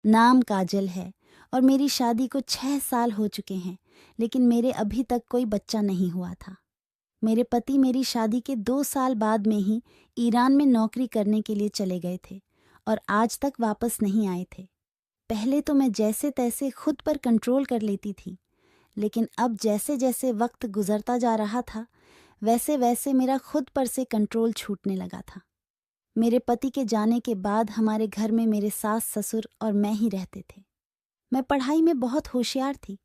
नाम काजल है और मेरी शादी को 6 साल हो चुके हैं, लेकिन मेरे अभी तक कोई बच्चा नहीं हुआ था। मेरे पति मेरी शादी के 2 साल बाद में ही ईरान में नौकरी करने के लिए चले गए थे और आज तक वापस नहीं आए थे। पहले तो मैं जैसे तैसे खुद पर कंट्रोल कर लेती थी, लेकिन अब जैसे जैसे वक्त गुजरता जा रहा था, वैसे वैसे मेरा खुद पर से कंट्रोल छूटने लगा था। मेरे पति के जाने के बाद हमारे घर में मेरे सास ससुर और मैं ही रहते थे। मैं पढ़ाई में बहुत होशियार थी,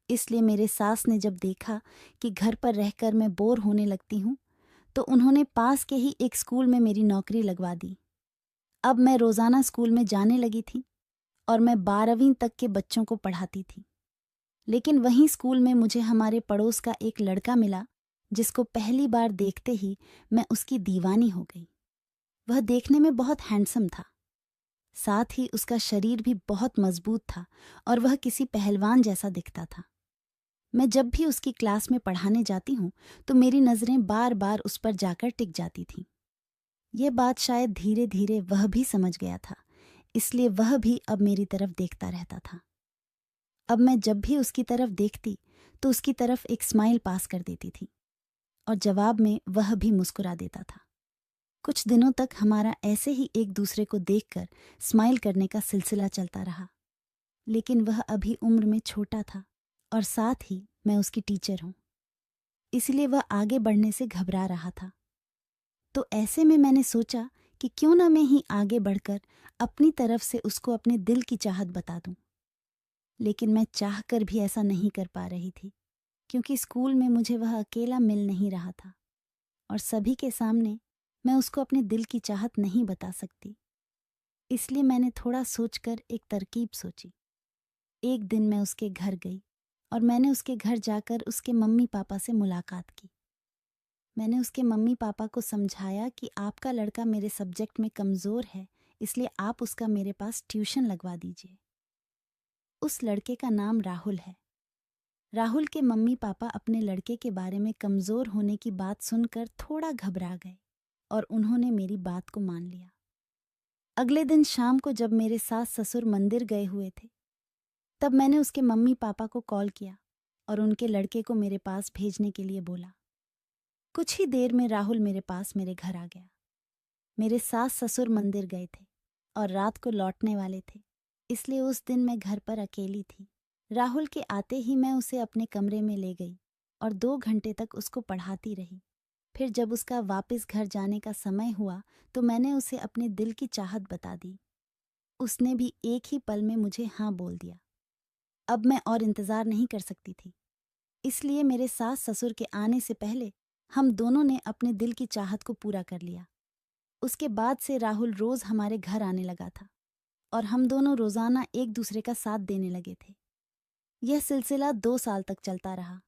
इसलिए मेरे सास ने जब देखा कि घर पर रहकर मैं बोर होने लगती हूँ, तो उन्होंने पास के ही एक स्कूल में मेरी नौकरी लगवा दी। अब मैं रोज़ाना स्कूल में जाने लगी थी और मैं 12वीं तक के बच्चों को पढ़ाती थी। लेकिन वहीं स्कूल में मुझे हमारे पड़ोस का एक लड़का मिला, जिसको पहली बार देखते ही मैं उसकी दीवानी हो गई। वह देखने में बहुत हैंडसम था, साथ ही उसका शरीर भी बहुत मजबूत था और वह किसी पहलवान जैसा दिखता था। मैं जब भी उसकी क्लास में पढ़ाने जाती हूँ तो मेरी नज़रें बार बार उस पर जाकर टिक जाती थीं। यह बात शायद धीरे धीरे वह भी समझ गया था, इसलिए वह भी अब मेरी तरफ देखता रहता था। अब मैं जब भी उसकी तरफ देखती तो उसकी तरफ एक स्माइल पास कर देती थी और जवाब में वह भी मुस्कुरा देता था। कुछ दिनों तक हमारा ऐसे ही एक दूसरे को देखकर स्माइल करने का सिलसिला चलता रहा, लेकिन वह अभी उम्र में छोटा था और साथ ही मैं उसकी टीचर हूँ, इसलिए वह आगे बढ़ने से घबरा रहा था। तो ऐसे में मैंने सोचा कि क्यों ना मैं ही आगे बढ़कर अपनी तरफ से उसको अपने दिल की चाहत बता दूं। लेकिन मैं चाहकर भी ऐसा नहीं कर पा रही थी, क्योंकि स्कूल में मुझे वह अकेला मिल नहीं रहा था और सभी के सामने मैं उसको अपने दिल की चाहत नहीं बता सकती। इसलिए मैंने थोड़ा सोचकर एक तरकीब सोची। एक दिन मैं उसके घर गई और मैंने उसके घर जाकर उसके मम्मी पापा से मुलाकात की। मैंने उसके मम्मी पापा को समझाया कि आपका लड़का मेरे सब्जेक्ट में कमज़ोर है, इसलिए आप उसका मेरे पास ट्यूशन लगवा दीजिए। उस लड़के का नाम राहुल है। राहुल के मम्मी पापा अपने लड़के के बारे में कमज़ोर होने की बात सुनकर थोड़ा घबरा गए और उन्होंने मेरी बात को मान लिया। अगले दिन शाम को जब मेरे सास ससुर मंदिर गए हुए थे, तब मैंने उसके मम्मी पापा को कॉल किया और उनके लड़के को मेरे पास भेजने के लिए बोला। कुछ ही देर में राहुल मेरे पास मेरे घर आ गया। मेरे सास ससुर मंदिर गए थे और रात को लौटने वाले थे, इसलिए उस दिन मैं घर पर अकेली थी। राहुल के आते ही मैं उसे अपने कमरे में ले गई और 2 घंटे तक उसको पढ़ाती रही। फिर जब उसका वापस घर जाने का समय हुआ तो मैंने उसे अपने दिल की चाहत बता दी। उसने भी एक ही पल में मुझे हाँ बोल दिया। अब मैं और इंतज़ार नहीं कर सकती थी, इसलिए मेरे सास ससुर के आने से पहले हम दोनों ने अपने दिल की चाहत को पूरा कर लिया। उसके बाद से राहुल रोज़ हमारे घर आने लगा था और हम दोनों रोज़ाना एक दूसरे का साथ देने लगे थे। यह सिलसिला 2 साल तक चलता रहा।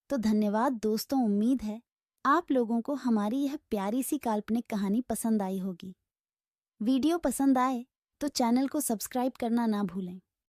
तो धन्यवाद दोस्तों, उम्मीद है आप लोगों को हमारी यह प्यारी सी काल्पनिक कहानी पसंद आई होगी। वीडियो पसंद आए तो चैनल को सब्सक्राइब करना ना भूलें।